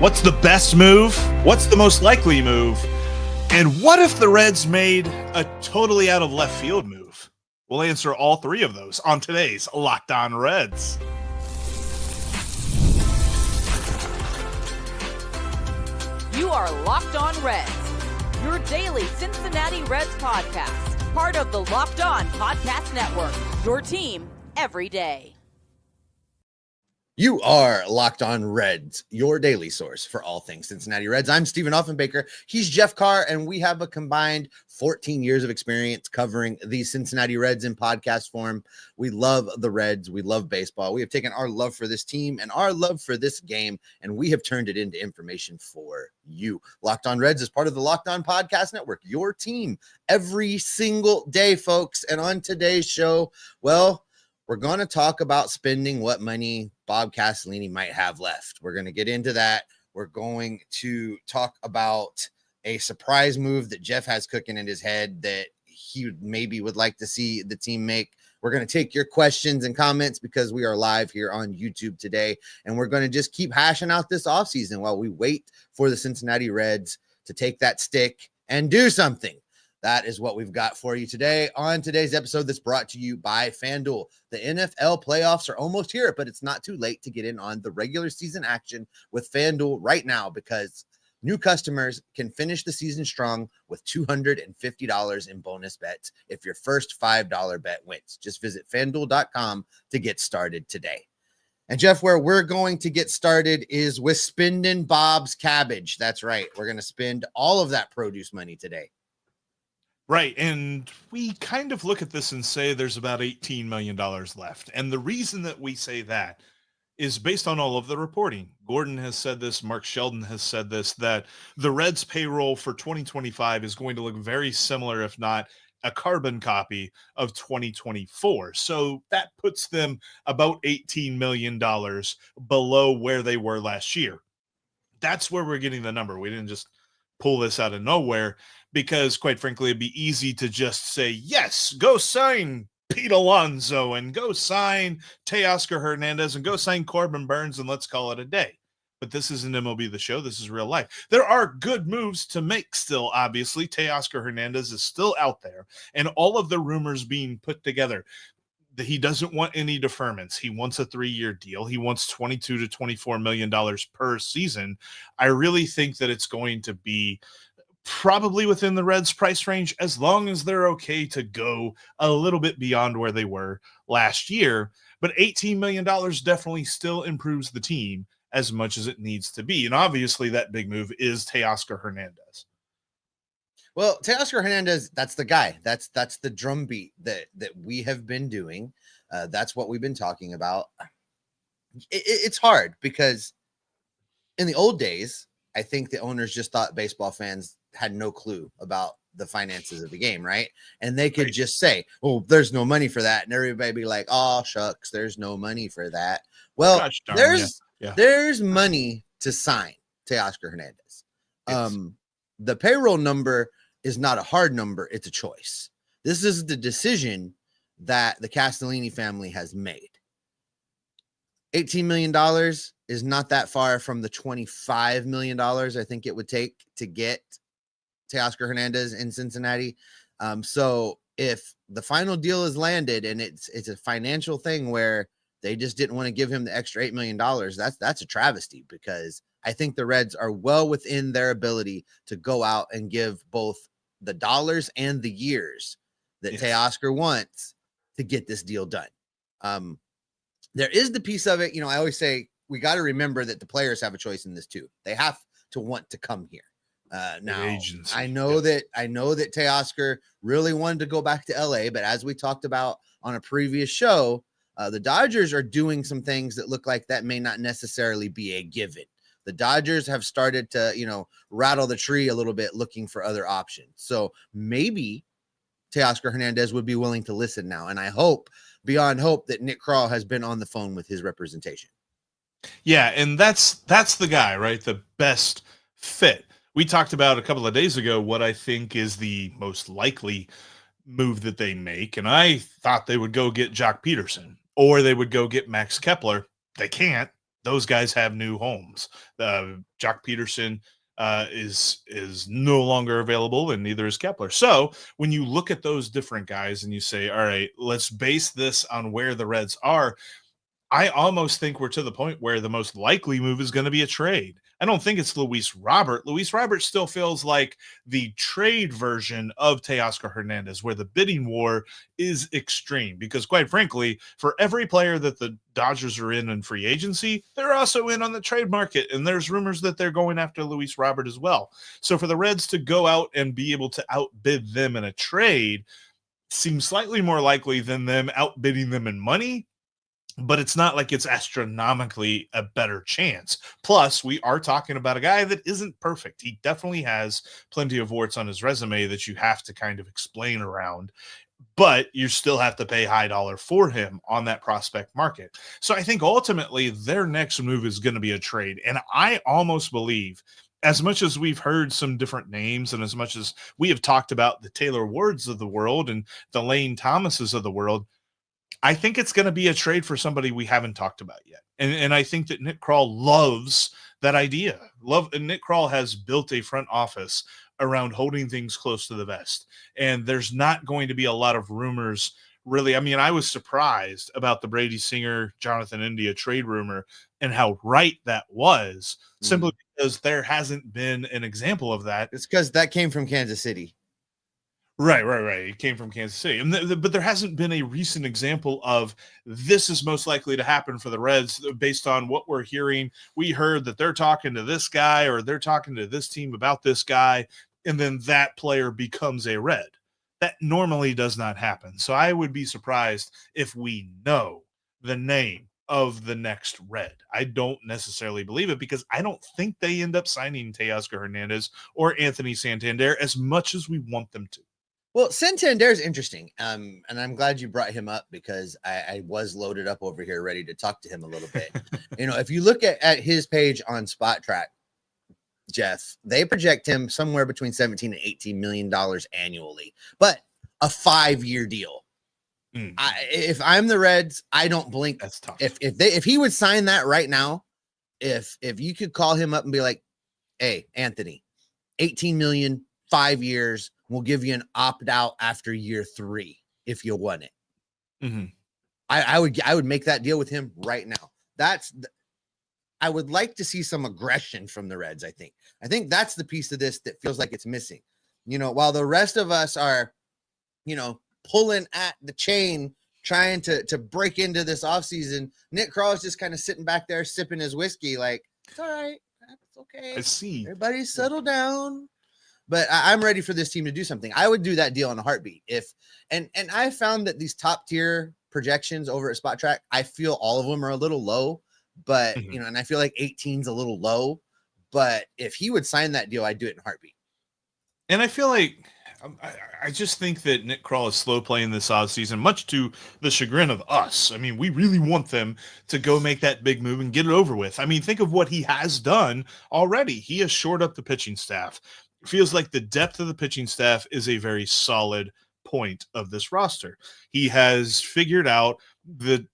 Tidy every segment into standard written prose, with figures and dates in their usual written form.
What's the best move? What's the most likely move? And what if the Reds made a totally out of left field move? We'll answer all three of those on today's Locked On Reds. You are Locked On Reds, your daily Cincinnati Reds podcast, part of the Locked On Podcast Network, your team every day. You are Locked On Reds, your daily source for all things Cincinnati Reds. I'm Stephen Offenbaker. He's Jeff Carr, and we have a combined 14 years of experience covering the Cincinnati Reds in podcast form. We love the Reds. We love baseball. We have taken our love for this team and our love for this game, and we have turned it into information for you. Locked On Reds is part of the Locked On Podcast Network, your team every single day, folks. And on today's show, well, we're going to talk about spending what money Bob Castellini might have left. We're going to get into that. We're going to talk about a surprise move that Jeff has cooking in his head that he maybe would like to see the team make. We're going to take your questions and comments because we are live here on YouTube today, and we're going to just keep hashing out this offseason while we wait for the Cincinnati Reds to take that stick and do something. That is what we've got for you today on today's episode that's brought to you by FanDuel. The NFL playoffs are almost here, but it's not too late to get in on the regular season action with FanDuel right now because new customers can finish the season strong with $250 in bonus bets if your first $5 bet wins. Just visit FanDuel.com to get started today. And Jeff, where we're going to get started is with spending Bob's cabbage. That's right. We're going to spend all of that produce money today. Right, and we kind of look at this and say there's about $18 million left. And the reason that we say that is based on all of the reporting. Gordon has said this, Mark Sheldon has said this, that the Reds payroll for 2025 is going to look very similar, if not a carbon copy of 2024. So that puts them about $18 million below where they were last year. That's where we're getting the number. We didn't just pull this out of nowhere. Because, quite frankly, it'd be easy to just say, yes, go sign Pete Alonso and go sign Teoscar Hernandez and go sign Corbin Burns and let's call it a day. But this isn't MLB The Show. This is real life. There are good moves to make still, obviously. Teoscar Hernandez is still out there. And all of the rumors being put together, that he doesn't want any deferments. He wants a 3-year deal. He wants $22 to $24 million per season. I really think that it's going to be probably within the Reds price range, as long as they're okay to go a little bit beyond where they were last year. But $18 million definitely still improves the team as much as it needs to be. And obviously that big move is Teoscar Hernandez. Well, Teoscar Hernandez, that's the guy. That's the drumbeat that we have been doing. That's what we've been talking about. It's hard because in the old days, I think the owners just thought baseball fans had no clue about the finances of the game, right? And they could just say, oh, there's no money for that. And everybody be like, oh, shucks, there's no money for that. Well, gosh, there's money to sign Teoscar Hernandez. Yes. The payroll number is not a hard number. It's a choice. This is the decision that the Castellini family has made. $18 million is not that far from the $25 million I think it would take to get Teoscar Hernandez in Cincinnati. So if the final deal is landed and it's a financial thing where they just didn't want to give him the extra $8 million, that's a travesty because I think the Reds are well within their ability to go out and give both the dollars and the years that Teoscar wants to get this deal done. There is the piece of it, I always say we got to remember that the players have a choice in this too. They have to want to come here. Now I know that Teoscar really wanted to go back to LA, but as we talked about on a previous show, the Dodgers are doing some things that look like that may not necessarily be a given. The Dodgers have started to, rattle the tree a little bit looking for other options. So maybe Teoscar Hernandez would be willing to listen now. And I hope beyond hope that Nick Krall has been on the phone with his representation. Yeah. And that's the guy, right? The best fit. We talked about a couple of days ago what I think is the most likely move that they make, and I thought they would go get Jock Peterson or they would go get Max Kepler. They can't. those guys have new homes. Jock Peterson is no longer available, and neither is Kepler. So when you look at those different guys and you say, all right, let's base this on where the Reds are, I almost think we're to the point where the most likely move is going to be a trade. I don't think it's Luis Robert. Luis Robert still feels like the trade version of Teoscar Hernandez, where the bidding war is extreme. Because quite frankly, for every player that the Dodgers are in free agency, they're also in on the trade market. And there's rumors that they're going after Luis Robert as well. So for the Reds to go out and be able to outbid them in a trade seems slightly more likely than them outbidding them in money. But it's not like it's astronomically a better chance. Plus, we are talking about a guy that isn't perfect. He definitely has plenty of warts on his resume that you have to kind of explain around, but you still have to pay high dollar for him on that prospect market. So I think ultimately their next move is going to be a trade. And I almost believe, as much as we've heard some different names and as much as we have talked about the Taylor Wards of the world and the Lane Thomases of the world, I think it's going to be a trade for somebody we haven't talked about yet. And I think that Nick Krall loves that idea. And Nick Krall has built a front office around holding things close to the vest. And there's not going to be a lot of rumors, really. I mean, I was surprised about the Brady Singer, Jonathan India trade rumor and how right that was, simply because there hasn't been an example of that. It's because that came from Kansas City. Right. It came from Kansas City. But there hasn't been a recent example of this is most likely to happen for the Reds based on what we're hearing. We heard that they're talking to this guy or they're talking to this team about this guy, and then that player becomes a Red. That normally does not happen. So I would be surprised if we know the name of the next Red. I don't necessarily believe it because I don't think they end up signing Teoscar Hernandez or Anthony Santander as much as we want them to. Well, Santander is interesting, and I'm glad you brought him up because I was loaded up over here ready to talk to him a little bit. If you look at his page on Spot Track, Jeff, they project him somewhere between $17 and $18 million annually, but a 5-year deal. If I'm the Reds, I don't blink. That's tough. If he would sign that right now, if you could call him up and be like, hey, Anthony, 18 million, 5 years, we'll give you an opt-out after year 3 if you want it. I would make that deal with him right now. I would like to see some aggression from the Reds. I think that's the piece of this that feels like it's missing. While the rest of us are, pulling at the chain, trying to break into this offseason, Nick Krall is just kind of sitting back there sipping his whiskey like, it's all right. That's okay. I see. Everybody settle down. But I'm ready for this team to do something. I would do that deal in a heartbeat. And I found that these top tier projections over at Spot Track, I feel all of them are a little low, but and I feel like 18's a little low. But if he would sign that deal, I'd do it in a heartbeat. And I feel like I just think that Nick Krall is slow playing this offseason, much to the chagrin of us. I mean, we really want them to go make that big move and get it over with. I mean, think of what he has done already. He has shored up the pitching staff. It feels like the depth of the pitching staff is a very solid point of this roster. He has figured out the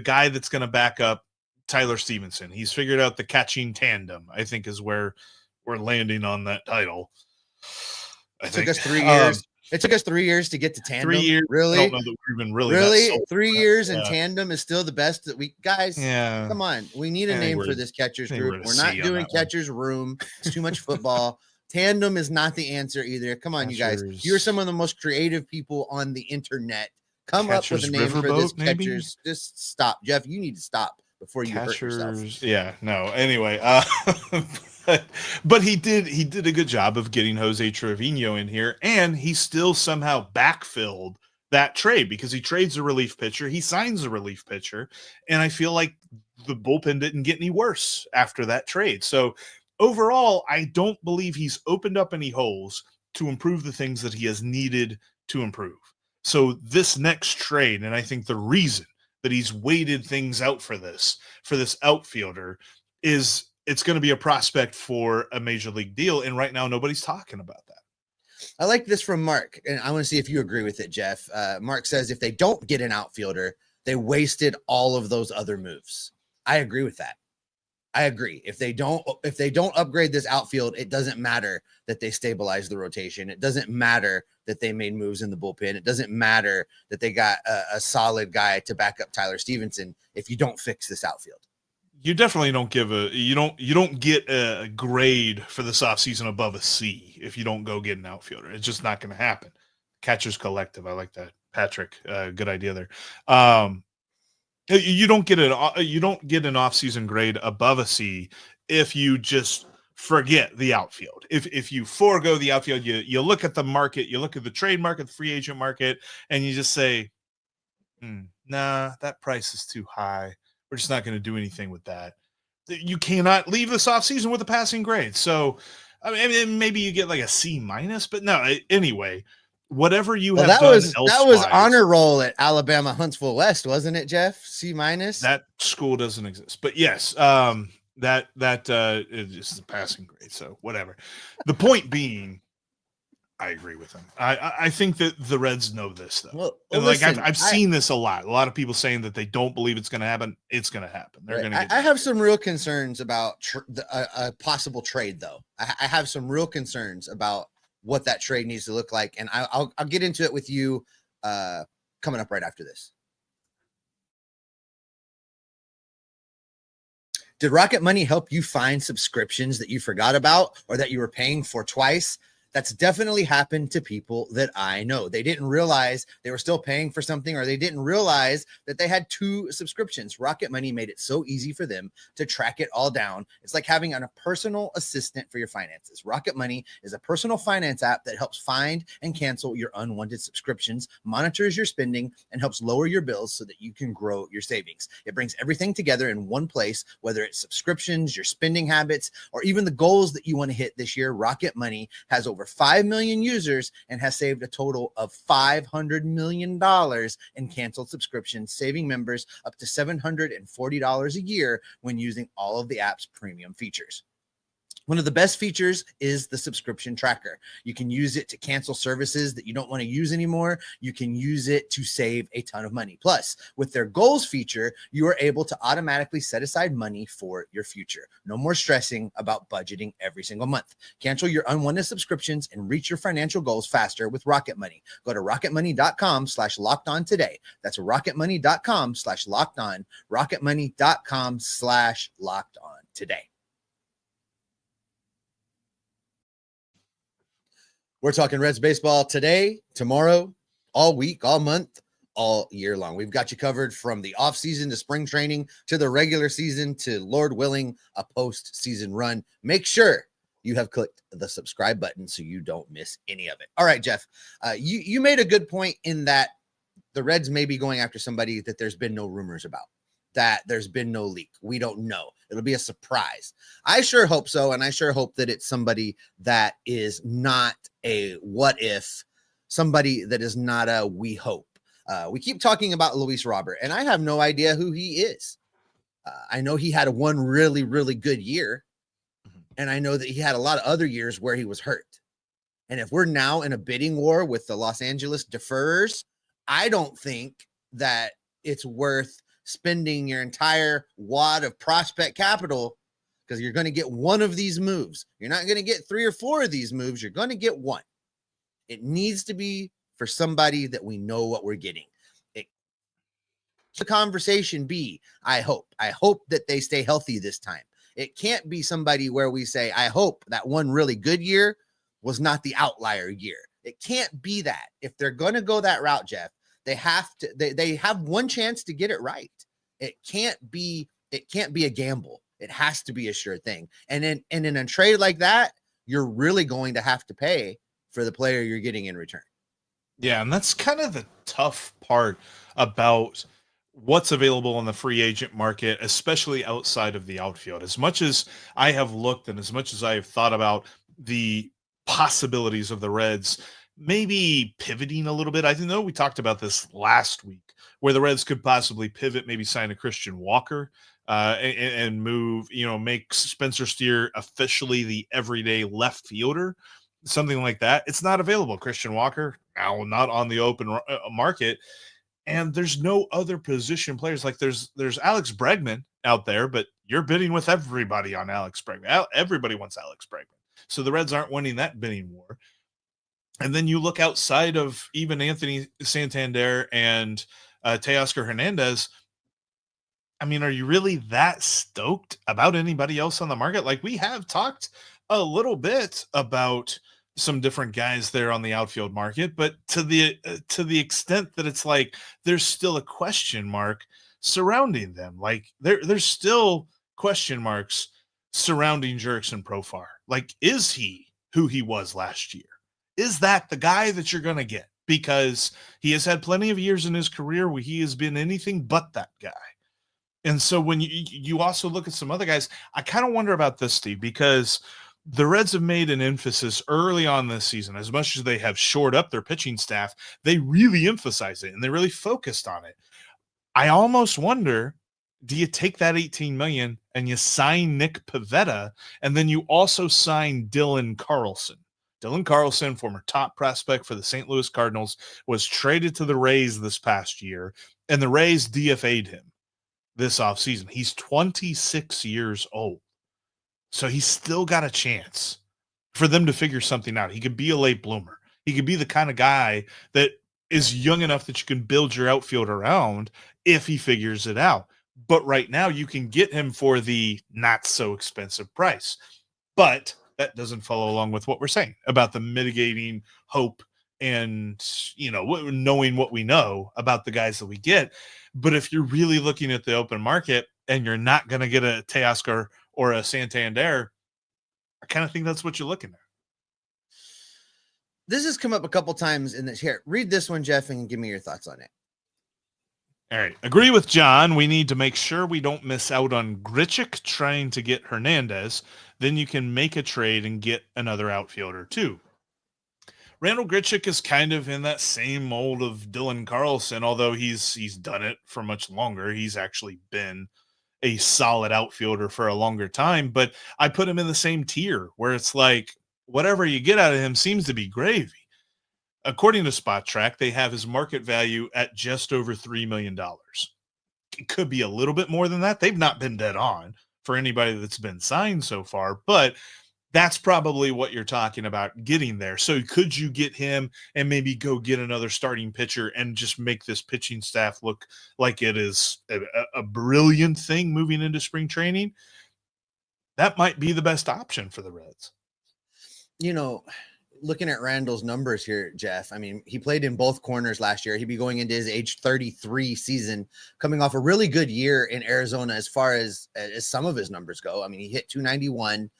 guy that's going to back up Tyler Stevenson. He's figured out the catching tandem, I think, is where we're landing on that title. It took us 3 years. It took us 3 years to get to tandem. 3 years. Really? I don't know that we've been really 3 years in tandem is still the best that we guys. Yeah. Come on. We need a name for this catcher's group. We're not doing catcher's room. It's too much football. Tandem is not the answer either. Come on, you guys. You're some of the most creative people on the internet. Come up with a name for this catcher's. Just stop. Jeff, you need to stop before you hurt yourself. Yeah, no. Anyway, but he did a good job of getting Jose Trevino in here, and he still somehow backfilled that trade because he trades a relief pitcher, he signs a relief pitcher, and I feel like the bullpen didn't get any worse after that trade. So overall, I don't believe he's opened up any holes to improve the things that he has needed to improve. So this next trade, and I think the reason that he's waited things out for this outfielder is it's going to be a prospect for a major league deal. And right now, nobody's talking about that. I like this from Mark, and I want to see if you agree with it, Jeff. Mark says if they don't get an outfielder, they wasted all of those other moves. I agree with that. I agree. If they don't upgrade this outfield, it doesn't matter that they stabilize the rotation. It doesn't matter that they made moves in the bullpen. It doesn't matter that they got a solid guy to back up Tyler Stevenson if you don't fix this outfield. You definitely don't you don't get a grade for this offseason above a C if you don't go get an outfielder. It's just not going to happen. Catchers collective. I like that. Patrick, good idea there. You don't get an offseason grade above a C if you just forget the outfield. If you forego the outfield, you look at the market, you look at the trade market, the free agent market, and you just say, nah, that price is too high. We're just not going to do anything with that. You cannot leave this offseason with a passing grade. So, I mean, maybe you get like a C minus, but no, anyway. Whatever you have done that was honor roll at Alabama Huntsville West, wasn't it, Jeff? C minus. That school doesn't exist, but yes, that is the passing grade. So whatever. The point being, I agree with him. I think that the Reds know this though. Well, and listen, I've seen this a lot. A lot of people saying that they don't believe it's going to happen. It's going to happen. They're going to. I have some real concerns about a possible trade, though. I have some real concerns about what that trade needs to look like. And I'll get into it with you coming up right after this. Did Rocket Money help you find subscriptions that you forgot about or that you were paying for twice? That's definitely happened to people that I know. They didn't realize they were still paying for something, or they didn't realize that they had 2 subscriptions. Rocket Money made it so easy for them to track it all down. It's like having a personal assistant for your finances. Rocket Money is a personal finance app that helps find and cancel your unwanted subscriptions, monitors your spending, and helps lower your bills so that you can grow your savings. It brings everything together in one place, whether it's subscriptions, your spending habits, or even the goals that you want to hit this year. Rocket Money has over 5 million users and has saved a total of $500 million in canceled subscriptions, saving members up to $740 a year when using all of the app's premium features. One of the best features is the subscription tracker. You can use it to cancel services that you don't want to use anymore. You can use it to save a ton of money. Plus, with their goals feature, you are able to automatically set aside money for your future. No more stressing about budgeting every single month. Cancel your unwanted subscriptions and reach your financial goals faster with Rocket Money. Go to rocketmoney.com/lockedon today. That's rocketmoney.com/lockedon. rocketmoney.com/lockedon today. We're talking Reds baseball today, tomorrow, all week, all month, all year long. We've got you covered from the offseason to spring training to the regular season to, Lord willing, a postseason run. Make sure you have clicked the subscribe button so you don't miss any of it. All right, Jeff, you made a good point in that the Reds may be going after somebody that there's been no rumors about, that there's been no leak. We don't know. It'll be a surprise. I sure hope so. And I sure hope that it's somebody that is not a what if, somebody that is not a we hope. We keep talking about Luis Robert, and I have no idea who he is. I know he had one really, really good year. And I know that he had a lot of other years where he was hurt. And if we're now in a bidding war with the Los Angeles deferrers, I don't think that it's worth spending your entire wad of prospect capital, because you're going to get one of these moves. You're not going to get 3 or 4 of these moves. You're going to get one. It needs to be for somebody that we know what we're getting. The conversation be, I hope that they stay healthy this time. It can't be somebody where we say, I hope that one really good year was not the outlier year. It can't be that. If they're going to go that route, Jeff, they have one chance to get it right. It can't be a gamble. It has to be a sure thing. And in a trade like that, you're really going to have to pay for the player you're getting in return. Yeah, and that's kind of the tough part about what's available on the free agent market, especially outside of the outfield. As much as I have looked and as much as I have thought about the possibilities of the Reds maybe pivoting a little bit. I know we talked about this last week, where the Reds could possibly pivot, maybe sign a Christian Walker and move, make Spencer Steer officially the everyday left fielder, something like that. It's not available. Christian Walker now not on the open market, and there's no other position players. Like there's Alex Bregman out there, but you're bidding with everybody on Alex Bregman. Everybody wants Alex Bregman. So the Reds aren't winning that bidding war. And then you look outside of even Anthony Santander and Teoscar Hernandez. I mean, are you really that stoked about anybody else on the market? Like, we have talked a little bit about some different guys there on the outfield market, but to the extent that it's like there's still a question mark surrounding them. Like, there's still question marks surrounding Jurickson Profar. Like, is he who he was last year? Is that the guy that you're going to get? Because he has had plenty of years in his career where he has been anything but that guy. And so when you also look at some other guys, I kind of wonder about this, Steve, because the Reds have made an emphasis early on this season. As much as they have shored up their pitching staff, they really emphasize it and they really focused on it. I almost wonder, do you take that $18 million and you sign Nick Pivetta, and then you also sign Dylan Carlson? Dylan Carlson, former top prospect for the St. Louis Cardinals, was traded to the Rays this past year, and the Rays DFA'd him this offseason. He's 26 years old. So he's still got a chance for them to figure something out. He could be a late bloomer. He could be the kind of guy that is young enough that you can build your outfield around if he figures it out. But right now you can get him for the not so expensive price. But that doesn't follow along with what we're saying about the mitigating hope and, knowing what we know about the guys that we get. But if you're really looking at the open market and you're not going to get a Teoscar or a Santander, I kind of think that's what you're looking at. This has come up a couple times in this. Here, read this one, Jeff, and give me your thoughts on it. All right. Agree with John. We need to make sure we don't miss out on Grichuk trying to get Hernandez. Then you can make a trade and get another outfielder too. Randall Grichuk is kind of in that same mold of Dylan Carlson, although he's done it for much longer. He's actually been a solid outfielder for a longer time, but I put him in the same tier where it's like whatever you get out of him seems to be gravy. According to Spot Track, they have his market value at just over $3 million. It could be a little bit more than that. They've not been dead on for anybody that's been signed so far, but that's probably what you're talking about getting there. So could you get him and maybe go get another starting pitcher and just make this pitching staff look like it is a brilliant thing moving into spring training? That might be the best option for the Reds. Looking at Randall's numbers here, Jeff, I mean, he played in both corners last year. He'd be going into his age 33 season, coming off a really good year in Arizona as far as some of his numbers go. I mean, he hit 291,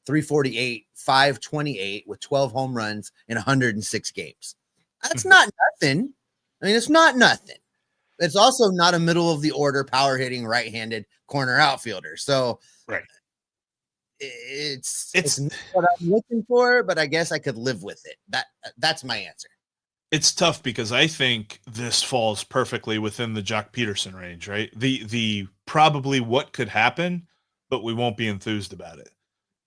348, 528 with 12 home runs in 106 games. That's not nothing. I mean, it's not nothing. It's also not a middle of the order power hitting right-handed corner outfielder. So right. It's not what I'm looking for, but I guess I could live with it. That's my answer. It's tough because I think this falls perfectly within the Jock Peterson range, right? The probably what could happen, but we won't be enthused about it.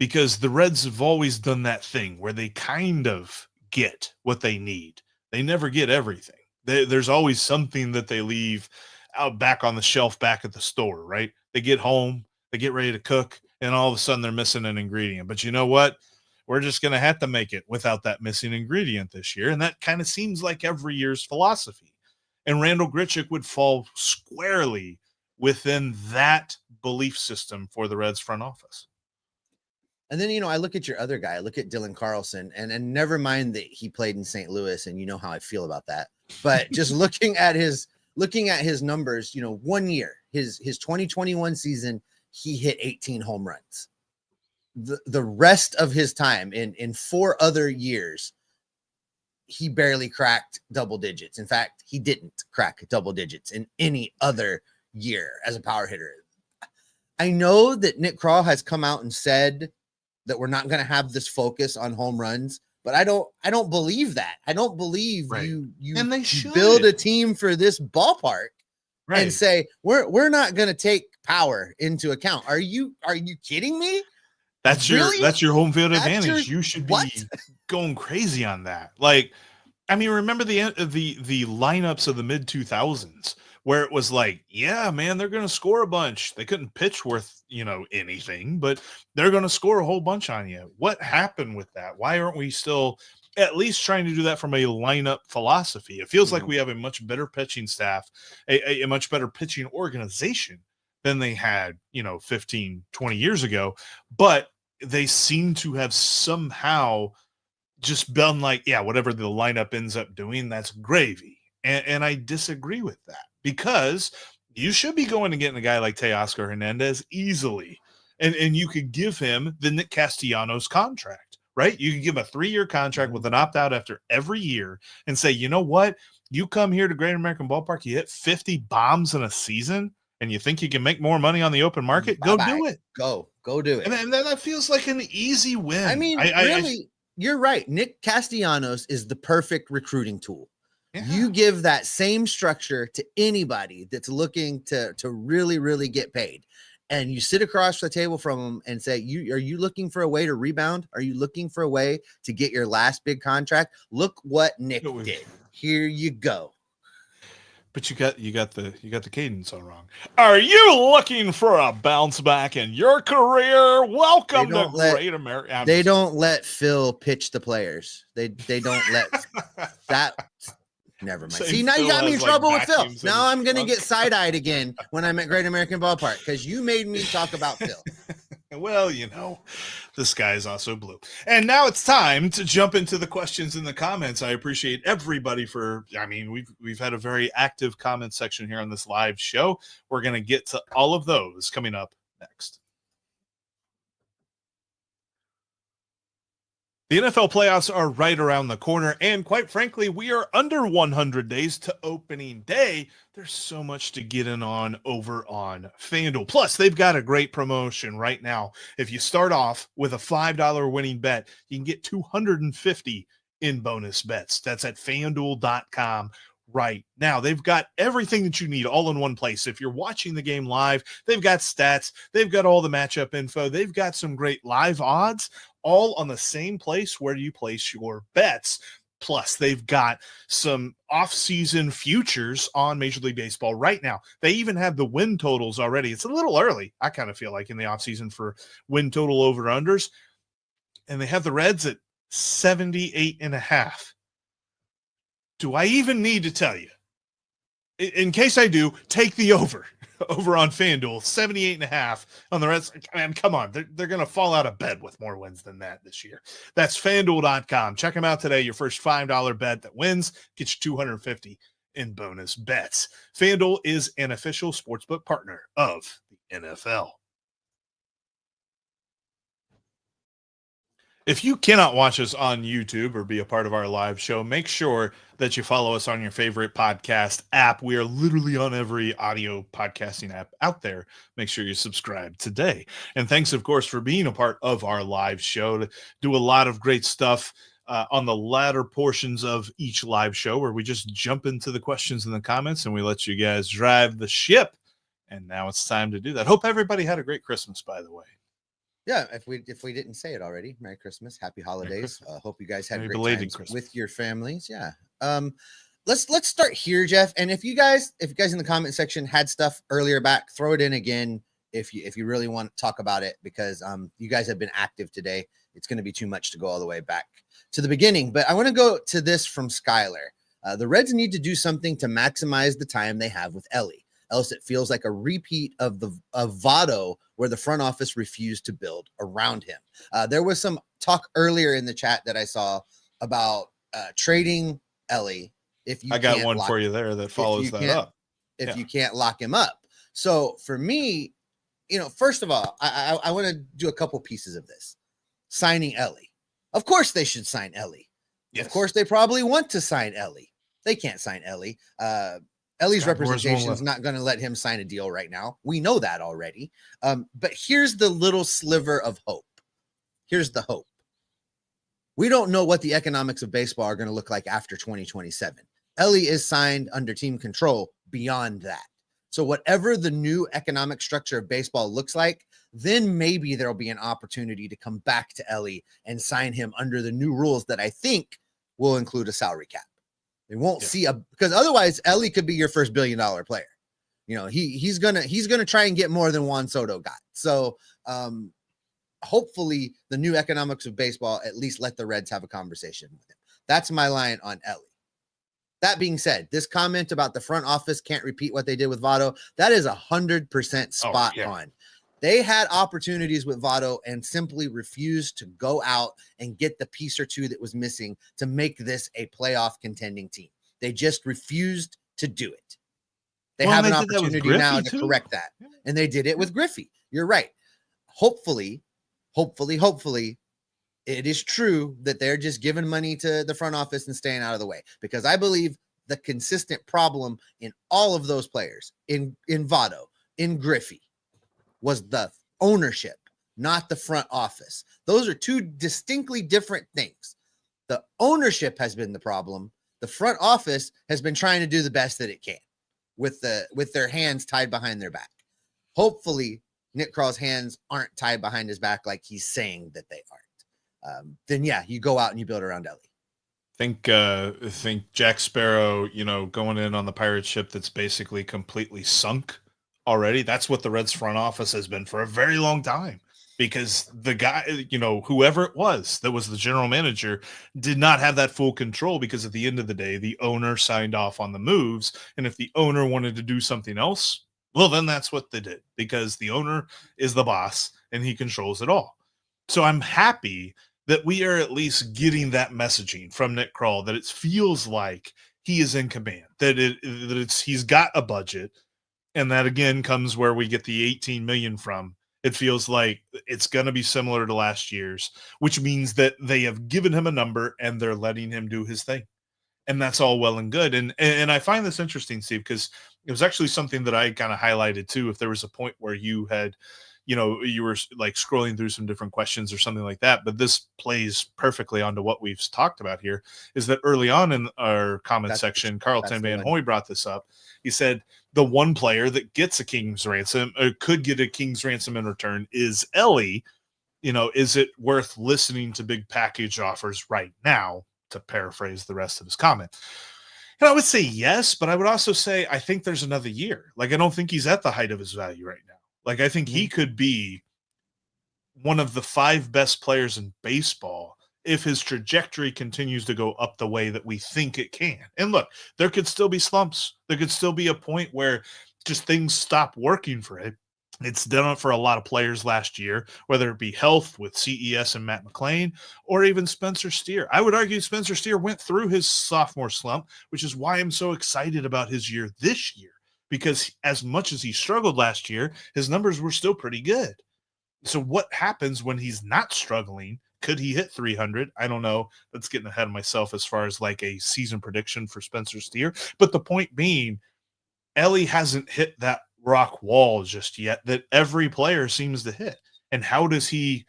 Because the Reds have always done that thing where they kind of get what they need. They never get everything. There's always something that they leave out back on the shelf back at the store, right? They get home, they get ready to cook, and all of a sudden they're missing an ingredient. But you know what? We're just going to have to make it without that missing ingredient this year. And that kind of seems like every year's philosophy. And Randall Grichuk would fall squarely within that belief system for the Reds front office. And then, I look at your other guy, I look at Dylan Carlson, and never mind that he played in St. Louis, and you know how I feel about that. But just looking at his numbers, 1 year, his 2021 season, he hit 18 home runs. The rest of his time in 4 other years, he barely cracked double digits. In fact, he didn't crack double digits in any other year as a power hitter. I know that Nick Krall has come out and said that we're not going to have this focus on home runs, but I don't believe that. I don't believe right. you and they should build a team for this ballpark right. and say we're not going to take power into account. Are you kidding me? That's your home field advantage. You should be what? going crazy on that. Like, I mean, remember the lineups of the mid 2000s where it was like, yeah, man, they're going to score a bunch. They couldn't pitch worth, anything, but they're going to score a whole bunch on you. What happened with that? Why aren't we still at least trying to do that from a lineup philosophy? It feels like we have a much better pitching staff, a much better pitching organization than they had, 15, 20 years ago. But they seem to have somehow just been like, yeah, whatever the lineup ends up doing, that's gravy. And I disagree with that, because you should be going and getting a guy like Teoscar Hernandez easily. And you could give him the Nick Castellanos contract, right? You could give him a 3-year contract with an opt-out after every year and say, you know what? You come here to Great American Ballpark, you hit 50 bombs in a season, and you think you can make more money on the open market? Go do it. Go do it. And then that feels like an easy win. I mean, really, you're right. Nick Castellanos is the perfect recruiting tool. Yeah. You give that same structure to anybody that's looking to really, really get paid. And you sit across the table from them and say, are you looking for a way to rebound? Are you looking for a way to get your last big contract? Look what Nick did. Here you go. But you got the cadence all wrong. Are you looking for a bounce back in your career? Welcome to Great America. They don't let Phil pitch the players. They don't let that. Never mind. See, now you got me in trouble with Phil. Now I'm going to get side-eyed again when I'm at Great American Ballpark because you made me talk about Phil. Well, the sky is also blue. And now it's time to jump into the questions in the comments. I appreciate everybody we've had a very active comment section here on this live show. We're going to get to all of those coming up next. The NFL playoffs are right around the corner, and quite frankly, we are under 100 days to opening day. There's so much to get in on over on FanDuel. Plus, they've got a great promotion right now. If you start off with a $5 winning bet, you can get $250 in bonus bets. That's at FanDuel.com right now. They've got everything that you need all in one place. If you're watching the game live, they've got stats, they've got all the matchup info, they've got some great live odds, all on the same place where you place your bets. Plus, they've got some off-season futures on Major League Baseball right now. They even have the win totals already. It's a little early, I kind of feel like, in the off-season for win total over-unders. And they have the Reds at 78.5. Do I even need to tell you? In case I do, take the over on FanDuel, 78.5 on the Reds. Man, come on. They're going to fall out of bed with more wins than that this year. That's FanDuel.com. Check them out today. Your first $5 bet that wins gets you $250 in bonus bets. FanDuel is an official sportsbook partner of the NFL. If you cannot watch us on YouTube or be a part of our live show, make sure that you follow us on your favorite podcast app. We are literally on every audio podcasting app out there. Make sure you subscribe today. And thanks, of course, for being a part of our live show. To do a lot of great stuff on the latter portions of each live show where we just jump into the questions in the comments and we let you guys drive the ship. And now it's time to do that. Hope everybody had a great Christmas, by the way. Yeah, if we didn't say it already, Merry Christmas, Happy Holidays. Hope you guys had Merry great times Christmas with your families. Yeah. Let's start here, Jeff. And if you guys in the comment section had stuff earlier back, throw it in again if you really want to talk about it, because you guys have been active today. It's going to be too much to go all the way back to the beginning. But I want to go to this from Skylar. The Reds need to do something to maximize the time they have with Ellie. Else it feels like a repeat of Votto, where the front office refused to build around him. There was some talk earlier in the chat that I saw about trading Ellie. I got one for you there that follows that up. If you can't lock him up. So for me, first of all, I want to do a couple pieces of this. Signing Ellie. Of course they should sign Ellie. Yes. Of course they probably want to sign Ellie. They can't sign Ellie. Ellie's representation is not going to let him sign a deal right now. We know that already. But here's the little sliver of hope. Here's the hope. We don't know what the economics of baseball are going to look like after 2027. Ellie is signed under team control beyond that. So whatever the new economic structure of baseball looks like, then maybe there'll be an opportunity to come back to Ellie and sign him under the new rules that I think will include a salary cap. They won't see because otherwise Ellie could be your first $1 billion player. He's gonna try and get more than Juan Soto got. So hopefully the new economics of baseball at least let the Reds have a conversation with him. That's my line on Ellie. That being said, this comment about the front office can't repeat what they did with Votto, that is 100% spot on. They had opportunities with Votto and simply refused to go out and get the piece or two that was missing to make this a playoff contending team. They just refused to do it. They have an opportunity now to correct that. And they did it with Griffey. You're right. Hopefully, it is true that they're just giving money to the front office and staying out of the way, because I believe the consistent problem in all of those players, in Votto, in Griffey, was the ownership, not the front office. Those are two distinctly different things. The ownership has been the problem. The front office has been trying to do the best that it can with their hands tied behind their back. Hopefully Nick Krall's hands aren't tied behind his back like he's saying that they aren't. Then you go out and you build around Ellie. Think Jack Sparrow, going in on the pirate ship that's basically completely sunk already. That's what the Reds front office has been for a very long time, because the guy, whoever it was that was the general manager, did not have that full control, because at the end of the day, the owner signed off on the moves. And if the owner wanted to do something else, well, then that's what they did, because the owner is the boss and he controls it all. So I'm happy that we are at least getting that messaging from Nick Krall, that it feels like he is in command, that he's got a budget. And that again comes where we get the 18 million from. It feels like it's going to be similar to last year's, which means that they have given him a number and they're letting him do his thing. And that's all well and good. And I find this interesting, Steve, because it was actually something that I kind of highlighted too. If there was a point where you had, you were like scrolling through some different questions or something like that, but this plays perfectly onto what we've talked about here, is that early on in our comment section, Carlton Van Hoy brought this up. He said the one player that gets a king's ransom, or could get a king's ransom in return, is Ellie. Is it worth listening to big package offers right now, to paraphrase the rest of his comment? And I would say yes, but I would also say I think there's another year. Like, I don't think he's at the height of his value right now. Like, I think he could be one of the 5 best players in baseball if his trajectory continues to go up the way that we think it can. And look, there could still be slumps. There could still be a point where just things stop working for it. It's done it for a lot of players last year, whether it be health with CES and Matt McClain, or even Spencer Steer. I would argue Spencer Steer went through his sophomore slump, which is why I'm so excited about his year this year, because as much as he struggled last year, his numbers were still pretty good. So what happens when he's not struggling? Could he hit 300? I don't know. That's getting ahead of myself as far as like a season prediction for Spencer Steer. But the point being, Ellie hasn't hit that rock wall just yet that every player seems to hit. And how does he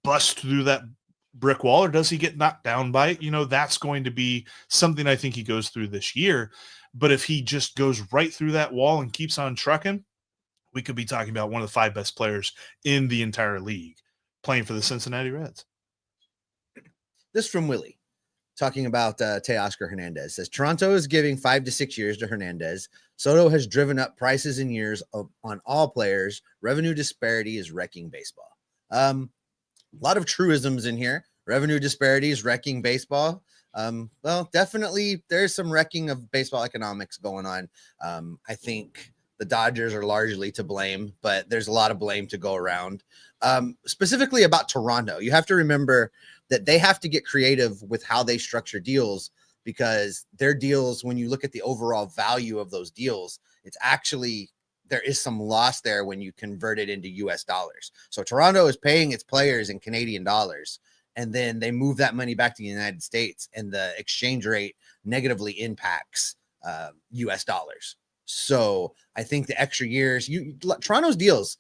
bust through that brick wall, or does he get knocked down by it? That's going to be something I think he goes through this year. But if he just goes right through that wall and keeps on trucking, we could be talking about one of the 5 best players in the entire league playing for the Cincinnati Reds. This from Willie, talking about Teoscar Hernandez. Says Toronto is giving 5 to 6 years to Hernandez. Soto has driven up prices in years on all players. Revenue disparity is wrecking baseball. A lot of truisms in here. Revenue disparity is wrecking baseball. Well, definitely there's some wrecking of baseball economics going on. I think the Dodgers are largely to blame, but there's a lot of blame to go around. Specifically about Toronto, you have to remember that they have to get creative with how they structure deals, because their deals, when you look at the overall value of those deals, it's actually, there is some loss there when you convert it into US dollars. So Toronto is paying its players in Canadian dollars, and then they move that money back to the United States, and the exchange rate negatively impacts US dollars. So I think the extra years, Toronto's deals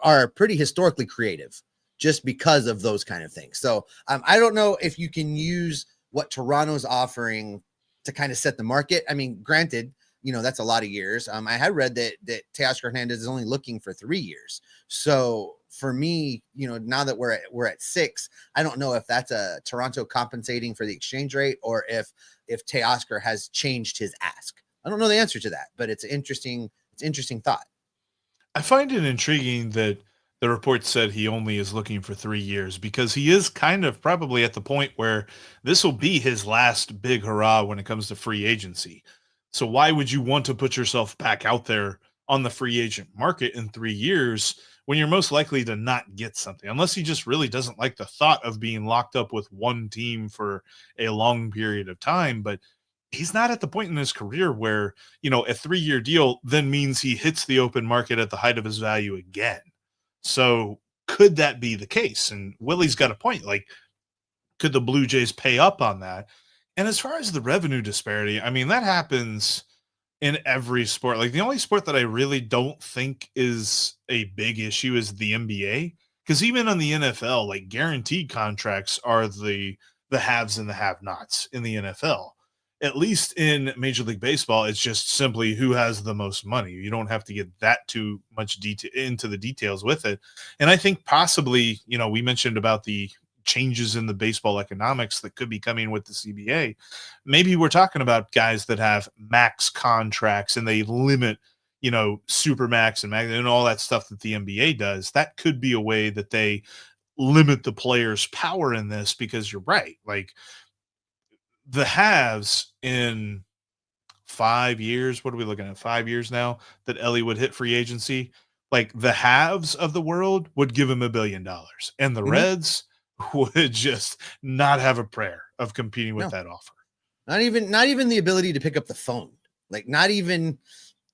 are pretty historically creative just because of those kind of things. So I don't know if you can use what Toronto's offering to kind of set the market. I mean, granted, that's a lot of years. I had read that Teoscar Hernandez is only looking for 3 years. So for me, now that we're at 6, I don't know if that's a Toronto compensating for the exchange rate, or if if Teoscar has changed his ask. I don't know the answer to that, but it's interesting thought. I find it intriguing that the report said he only is looking for 3 years, because he is kind of probably at the point where this will be his last big hurrah when it comes to free agency. So why would you want to put yourself back out there on the free agent market in 3 years when you're most likely to not get something, unless he just really doesn't like the thought of being locked up with one team for a long period of time? But he's not at the point in his career where, a 3-year deal then means he hits the open market at the height of his value again. So could that be the case? And Willie's got a point. Like, could the Blue Jays pay up on that? And as far as the revenue disparity, I mean, that happens in every sport. Like, the only sport that I really don't think is a big issue is the NBA. Because even on the NFL, like, guaranteed contracts are the haves and the have-nots in the NFL. At least in Major League Baseball, it's just simply who has the most money. You don't have to get that too much into the details with it. And I think possibly, we mentioned about the changes in the baseball economics that could be coming with the CBA. Maybe we're talking about guys that have max contracts and they limit, super max and max and all that stuff that the NBA does. That could be a way that they limit the players' power in this, because you're right. Like, the haves in 5 years, what are we looking at? 5 years now that Ellie would hit free agency. Like, the haves of the world would give him $1 billion, and the Reds would just not have a prayer of competing with that offer. Not even the ability to pick up the phone. Like, not even.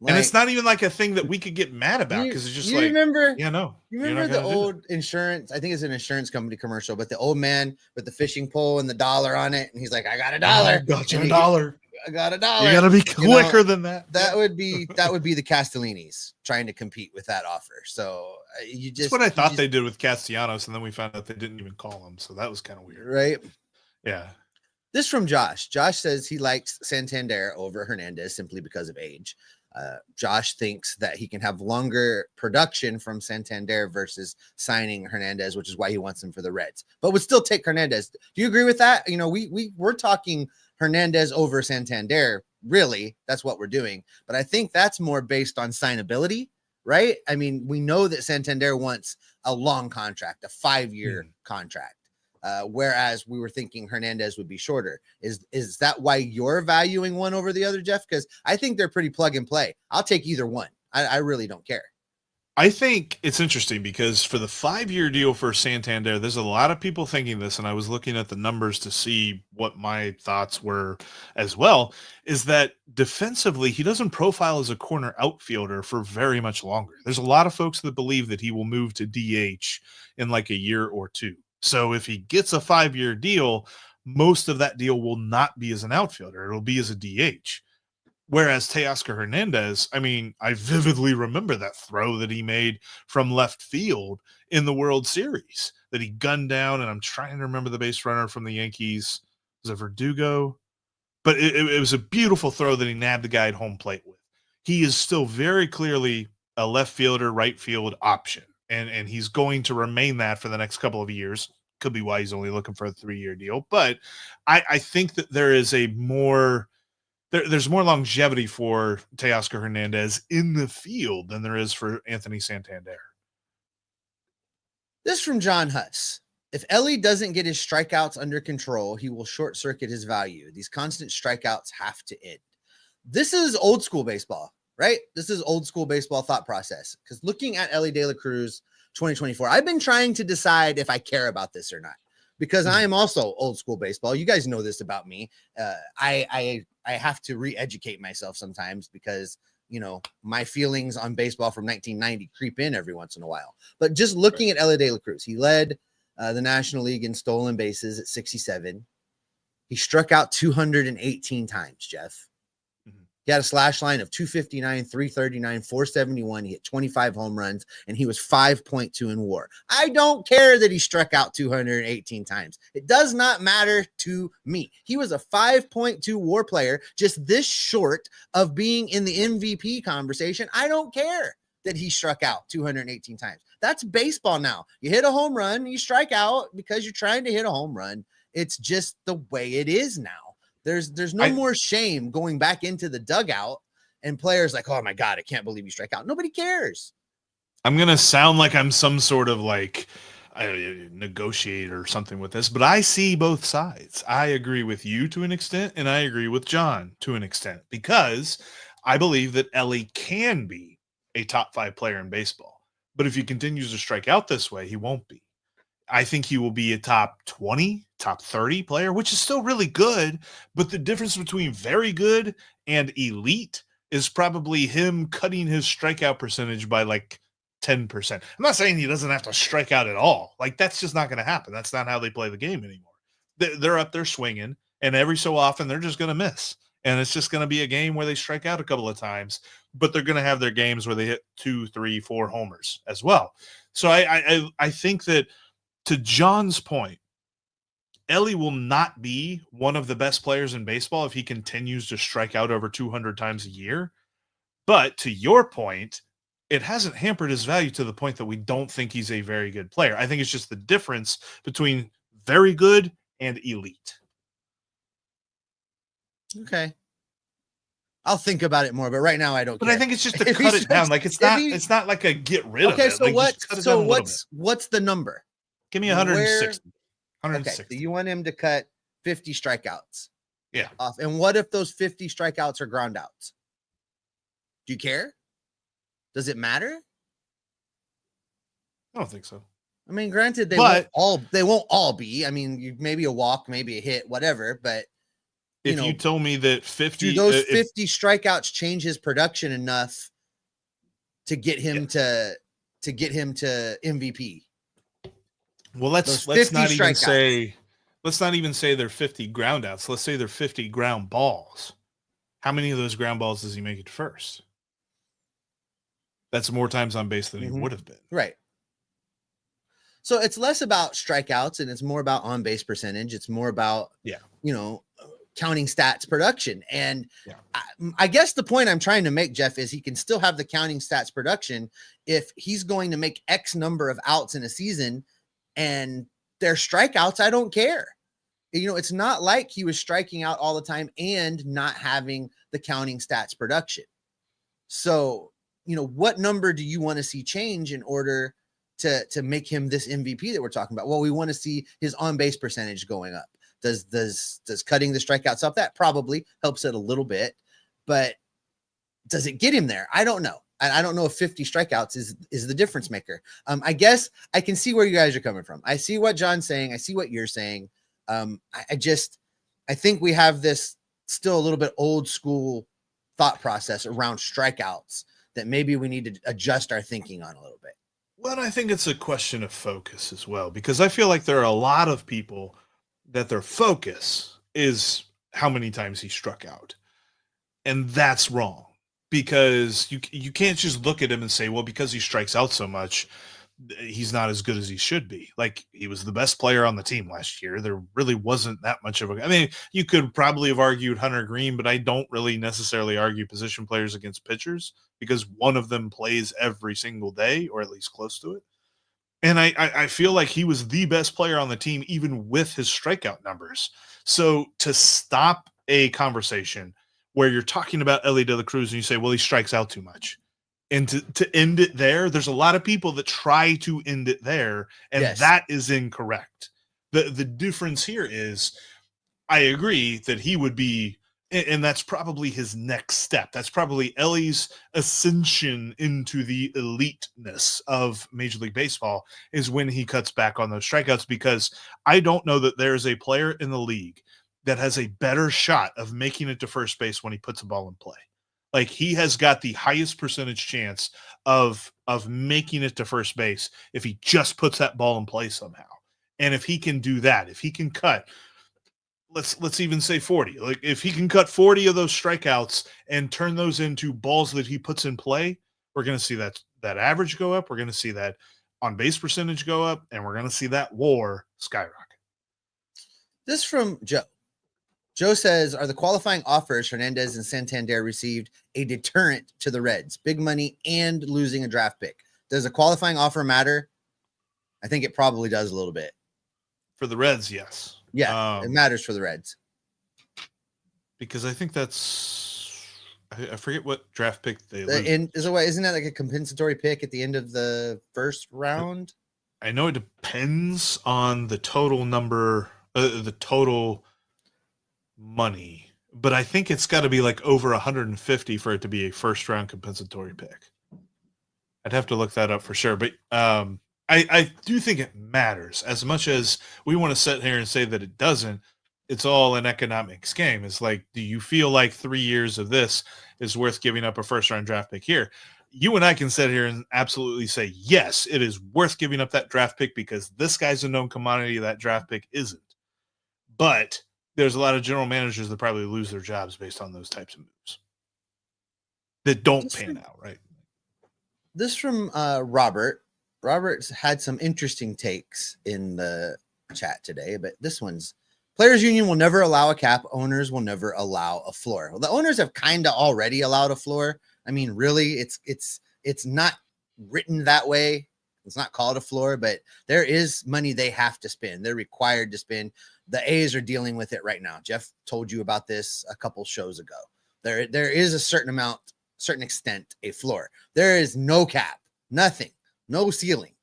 And it's not even like a thing that we could get mad about, because it's just you remember the old insurance? I think it's an insurance company commercial, but the old man with the fishing pole and the dollar on it, and he's like, "I got $1. I got you $1. I got $1." You got to be quicker than that. That would be the Castellanis trying to compete with that offer. So that's what I thought they did with Castellanos, and then we found out they didn't even call him. So that was kind of weird, right? Yeah. This from Josh. Josh says he likes Santander over Hernandez simply because of age. Josh thinks that he can have longer production from Santander versus signing Hernandez, which is why he wants him for the Reds, but would still take Hernandez. Do you agree with that? We're talking Hernandez over Santander. Really, that's what we're doing. But I think that's more based on signability, right? I mean, we know that Santander wants a long contract, a 5-year contract. Whereas we were thinking Hernandez would be shorter. Is that why you're valuing one over the other, Jeff? Because I think they're pretty plug and play. I'll take either one. I really don't care. I think it's interesting because for the 5-year deal for Santander, there's a lot of people thinking this, and I was looking at the numbers to see what my thoughts were as well, is that defensively, he doesn't profile as a corner outfielder for very much longer. There's a lot of folks that believe that he will move to DH in like a year or two. So if he gets a 5-year deal, most of that deal will not be as an outfielder. It'll be as a DH. Whereas Teoscar Hernandez, I mean, I vividly remember that throw that he made from left field in the World Series that he gunned down. And I'm trying to remember the base runner from the Yankees. Was it Verdugo? But it was a beautiful throw that he nabbed the guy at home plate with. He is still very clearly a left fielder, right field option. And he's going to remain that for the next couple of years. Could be why he's only looking for a 3-year deal. But I think that there is there's more longevity for Teoscar Hernandez in the field than there is for Anthony Santander. This from John Huss. If Ellie doesn't get his strikeouts under control, he will short circuit his value. These constant strikeouts have to end. This is old school baseball. Right? This is old school baseball thought process. Because looking at Ellie De La Cruz 2024, I've been trying to decide if I care about this or not. Because I am also old school baseball. You guys know this about me. I have to re-educate myself sometimes because, my feelings on baseball from 1990 creep in every once in a while. But just looking at Ellie De La Cruz, he led the National League in stolen bases at 67. He struck out 218 times, Jeff. He had a slash line of 259, 339, 471. He hit 25 home runs, and he was 5.2 in WAR. I don't care that he struck out 218 times. It does not matter to me. He was a 5.2 WAR player, just this short of being in the MVP conversation. I don't care that he struck out 218 times. That's baseball now. You hit a home run, you strike out because you're trying to hit a home run. It's just the way it is now. There's no more shame going back into the dugout and players like, oh my God, I can't believe you strike out. Nobody cares. I'm going to sound like I'm some sort of like negotiator or something with this, but I see both sides. I agree with you to an extent, and I agree with John to an extent, because I believe that Ellie can be a top 5 player in baseball. But if he continues to strike out this way, he won't be. I think he will be a top 20, top 30 player, which is still really good. But the difference between very good and elite is probably him cutting his strikeout percentage by like 10%. I'm not saying he doesn't have to strike out at all. Like, that's just not going to happen. That's not how they play the game anymore. They're up there swinging, and every so often they're just going to miss. And it's just going to be a game where they strike out a couple of times, but they're going to have their games where they hit 2, 3, 4 homers as well. So I think that, to John's point, Ellie will not be one of the best players in baseball if he continues to strike out over 200 times a year. But to your point, it hasn't hampered his value to the point that we don't think he's a very good player. I think it's just the difference between very good and elite. Okay. I'll think about it more, but right now I don't care. I think it's just to cut it down. Like, it's not like a get rid of it. So like, what's the number? Give me 160. 160. Okay, so you want him to cut 50 strikeouts. Yeah. Off. And what if those 50 strikeouts are ground outs? Do you care? Does it matter? I don't think so. I mean, granted, they won't all be. I mean, maybe a walk, maybe a hit, whatever. But if you told me that 50, do those 50 strikeouts change his production enough to get him to MVP? Well, let's not even say they're 50 ground outs. Let's say they're 50 ground balls. How many of those ground balls does he make it to first? That's more times on base than he would have been. Right. So it's less about strikeouts and it's more about on base percentage. It's more about, counting stats production. And I guess the point I'm trying to make, Jeff, is he can still have the counting stats production if he's going to make X number of outs in a season and their strikeouts. I don't care. It's not like he was striking out all the time and not having the counting stats production. So, what number do you want to see change in order to make him this MVP that we're talking about? Well, we want to see his on-base percentage going up. Does cutting the strikeouts up? That probably helps it a little bit, but does it get him there? I don't know. I don't know if 50 strikeouts is the difference maker. I guess I can see where you guys are coming from. I see what John's saying. I see what you're saying. I think we have this still a little bit old school thought process around strikeouts that maybe we need to adjust our thinking on a little bit. Well, I think it's a question of focus as well, because I feel like there are a lot of people that their focus is how many times he struck out. And that's wrong, because you can't just look at him and say, well, because he strikes out so much, he's not as good as he should be. Like, he was the best player on the team last year. There really wasn't that much of I mean, you could probably have argued Hunter Green, but I don't really necessarily argue position players against pitchers, because one of them plays every single day, or at least close to it. And I feel like he was the best player on the team, even with his strikeout numbers. So to stop a conversation where you're talking about Ellie De La Cruz and you say, well, he strikes out too much, and to end it there, there's a lot of people that try to end it there, and that is incorrect. The difference here is, I agree that he would be, and that's probably his next step. That's probably Ellie's ascension into the eliteness of Major League Baseball, is when he cuts back on those strikeouts, because I don't know that there's a player in the league that has a better shot of making it to first base when he puts a ball in play. Like, he has got the highest percentage chance of making it to first base if he just puts that ball in play somehow. And if he can do that, if he can cut, let's even say 40. Like, if he can cut 40 of those strikeouts and turn those into balls that he puts in play, we're going to see that average go up. We're going to see that on base percentage go up, and we're going to see that WAR skyrocket. This from Joe. Joe says, are the qualifying offers Hernandez and Santander received a deterrent to the Reds? Big money and losing a draft pick. Does a qualifying offer matter? I think it probably does a little bit. For the Reds, yes. Yeah, it matters for the Reds. because I think I forget what draft pick they lose. Isn't that like a compensatory pick at the end of the first round? I know it depends on the total number, the total money, but I think it's got to be like over 150 for it to be a first round compensatory pick. I'd have to look that up for sure, but I do think it matters as much as we want to sit here and say that it doesn't. It's all an economics game. It's like, do you feel like 3 years of this is worth giving up a first round draft pick here? You and I can sit here and absolutely say, yes, it is worth giving up that draft pick because this guy's a known commodity. That draft pick isn't. But there's a lot of general managers that probably lose their jobs based on those types of moves that don't pan out, right? This from Robert. Robert's had some interesting takes in the chat today, but this one's players union will never allow a cap. Owners will never allow a floor. Well, the owners have kind of already allowed a floor. I mean, really, it's not written that way. It's not called a floor, but there is money they have to spend. They're required to spend. The A's are dealing with it right now. Jeff told you about this a couple shows ago. There is a certain extent, a floor. There is no cap, nothing, no ceiling,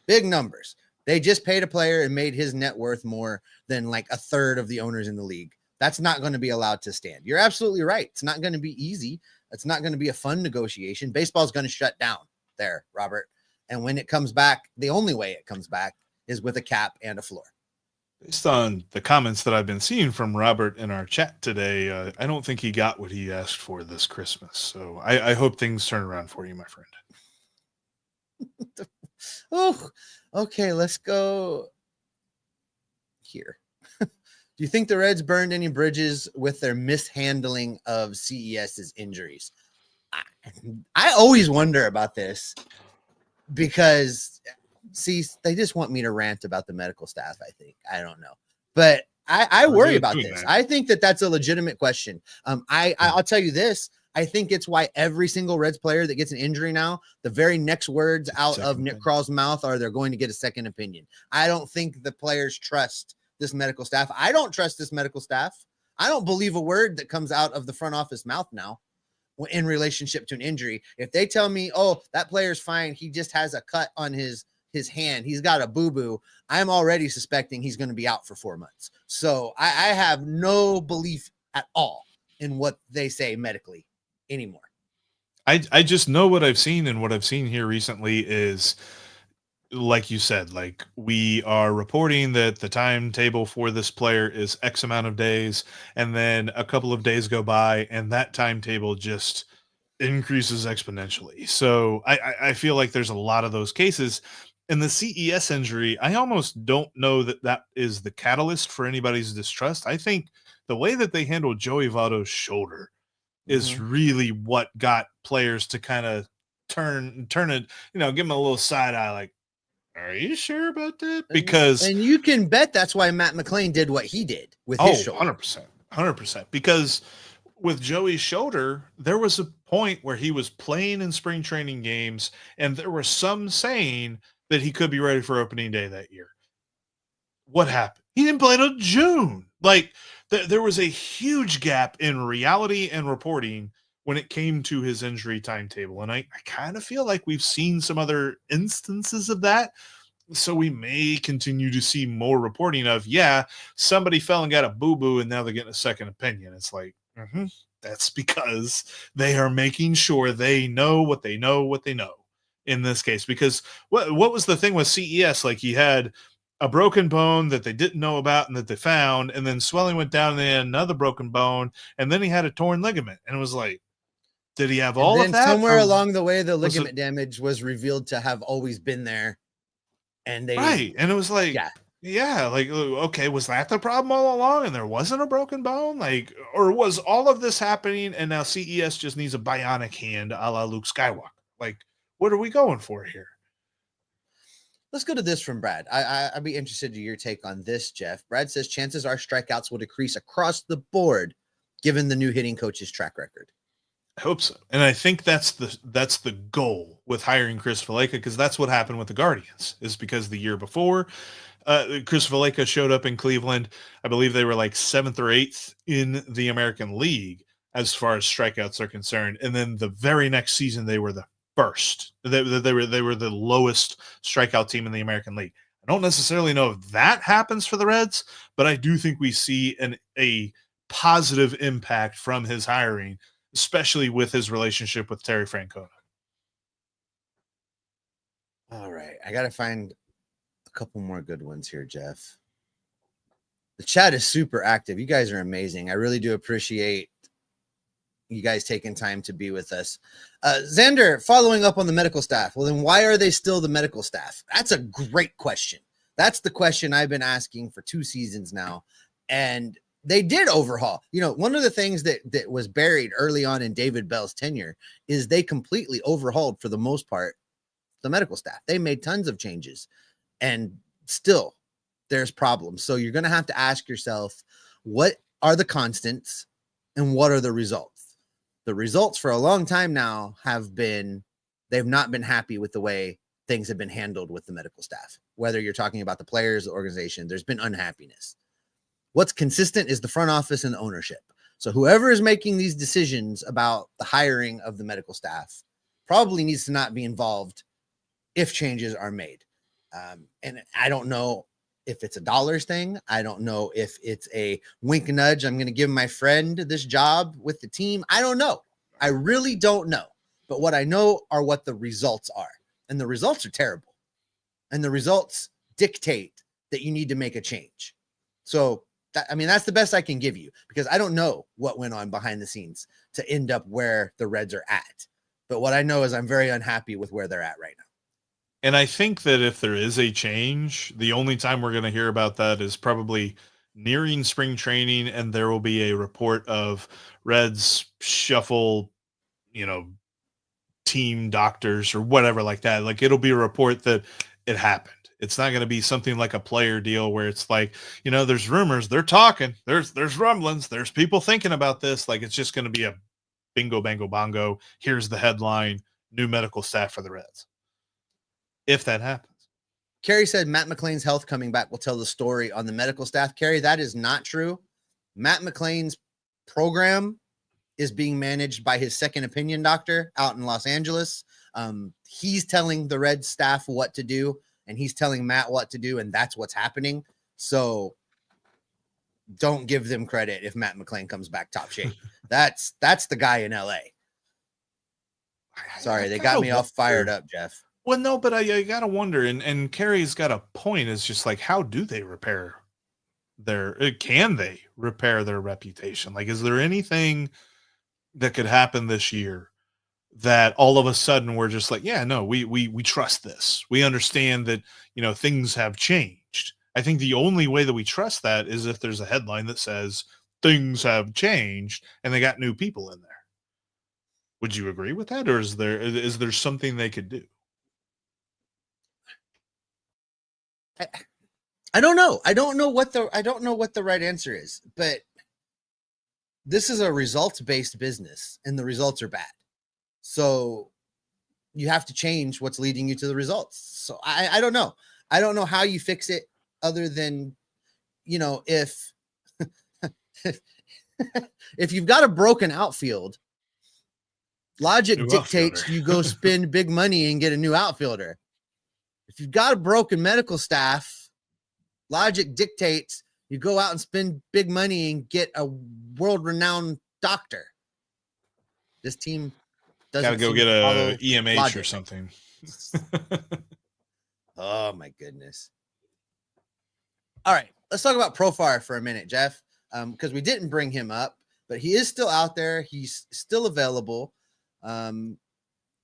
big numbers. They just paid a player and made his net worth more than like a third of the owners in the league. That's not going to be allowed to stand. You're absolutely right. It's not going to be easy. It's not going to be a fun negotiation. Baseball's going to shut down there, Robert. And when it comes back, the only way it comes back is with a cap and a floor. Based on the comments that I've been seeing from Robert in our chat today, I don't think he got what he asked for this Christmas. So I hope things turn around for you, my friend. Oh, okay. Let's go here. Do you think the Reds burned any bridges with their mishandling of CES's injuries? I always wonder about this because, see, they just want me to rant about the medical staff, I think. I don't know. But I worry about this. I think that's a legitimate question. I'll tell you this. I think it's why every single Reds player that gets an injury now, the very next words out of Nick Krall's mouth are they're going to get a second opinion. I don't think the players trust this medical staff. I don't trust this medical staff. I don't believe a word that comes out of the front office mouth now in relationship to an injury. If they tell me, oh, that player's fine, he just has a cut on his hand, he's got a boo-boo, I'm already suspecting he's going to be out for 4 months. So I have no belief at all in what they say medically anymore. I just know what I've seen, and what I've seen here recently is, like you said, like we are reporting that the timetable for this player is X amount of days, and then a couple of days go by and that timetable just increases exponentially. So I feel like there's a lot of those cases. And the CES injury, I almost don't know that is the catalyst for anybody's distrust. I think the way that they handled Joey Votto's shoulder is really what got players to kind of turn it, give them a little side eye, like, are you sure about that? Because and you can bet that's why Matt McClain did what he did with his shoulder. 100%. Because with Joey's shoulder, there was a point where he was playing in spring training games, and there were some saying that he could be ready for opening day that year. What happened? He didn't play till June. Like, there was a huge gap in reality and reporting when it came to his injury timetable. And I kind of feel like we've seen some other instances of that. So we may continue to see more reporting of, somebody fell and got a boo-boo and now they're getting a second opinion. It's like, that's because they are making sure they know what they know in this case. Because what was the thing with CES? Like, he had a broken bone that they didn't know about and that they found, and then swelling went down and they had another broken bone, and then he had a torn ligament. And it was like, did he have all of that? Somewhere along the way, the ligament damage was revealed to have always been there. And right. And it was like, like, okay, was that the problem all along? And there wasn't a broken bone? Like, or was all of this happening and now CES just needs a bionic hand a la Luke Skywalker? Like, what are we going for here? Let's go to this from Brad. I'd be interested in your take on this, Jeff. Brad says chances are strikeouts will decrease across the board given the new hitting coach's track record. I hope so. And I think that's the goal with hiring Chris Valaika, because that's what happened with the Guardians, is because the year before Chris Valleca showed up in Cleveland. I believe they were like 7th or 8th in the American League as far as strikeouts are concerned. And then the very next season, they were the first. They were the lowest strikeout team in the American League. I don't necessarily know if that happens for the Reds, but I do think we see a positive impact from his hiring, especially with his relationship with Terry Francona. All right. I got to find a couple more good ones here, Jeff. The chat is super active. You guys are amazing. I really do appreciate you guys taking time to be with us. Xander, following up on the medical staff. Well, then why are they still the medical staff? That's a great question. That's the question I've been asking for 2 seasons now. And they did overhaul. You know, one of the things that was buried early on in David Bell's tenure is they completely overhauled, for the most part, the medical staff. They made tons of changes, and still there's problems. So you're going to have to ask yourself, what are the constants and what are the results? The results for a long time now have been, they've not been happy with the way things have been handled with the medical staff. Whether you're talking about the players, the organization, there's been unhappiness. What's consistent is the front office and the ownership. So whoever is making these decisions about the hiring of the medical staff probably needs to not be involved if changes are made. And I don't know if it's a dollars thing. I don't know if it's a wink and nudge. I'm going to give my friend this job with the team. I don't know. I really don't know. But what I know are what the results are. And the results are terrible. And the results dictate that you need to make a change. So, that's the best I can give you, because I don't know what went on behind the scenes to end up where the Reds are at. But what I know is I'm very unhappy with where they're at right now. And I think that if there is a change, the only time we're going to hear about that is probably nearing spring training, and there will be a report of Reds shuffle, team doctors or whatever like that. Like, it'll be a report that it happened. It's not going to be something like a player deal where it's like, there's rumors, they're talking, there's rumblings, there's people thinking about this. Like, it's just going to be a bingo, bango, bongo. Here's the headline: new medical staff for the Reds. If that happens. Kerry said Matt McLain's health coming back will tell the story on the medical staff. Kerry, that is not true. Matt McLain's program is being managed by his second opinion doctor out in Los Angeles. He's telling the Reds staff what to do, and he's telling Matt what to do, and that's what's happening. So don't give them credit if Matt McLain comes back top shape. That's the guy in LA. Sorry, they got me all fired up, Jeff. Well, no, but I got to wonder, and Kerry's got a point. It's just like, how do they can they repair their reputation? Like, is there anything that could happen this year that all of a sudden we're just like, yeah, no, we trust this. We understand that, things have changed. I think the only way that we trust that is if there's a headline that says things have changed and they got new people in there. Would you agree with that? Or is there something they could do? I don't know. I don't know what the right answer is, but this is a results-based business and the results are bad. So you have to change what's leading you to the results. So I don't know. I don't know how you fix it other than, if if you've got a broken outfield, logic dictates you go spend big money and get a new outfielder. If you've got a broken medical staff, logic dictates you go out and spend big money and get a world-renowned doctor. This team doesn't gotta go get a EMH logic or something. Oh my goodness. All right, let's talk about Profar for a minute, Jeff, because we didn't bring him up, but he is still out there. He's still available.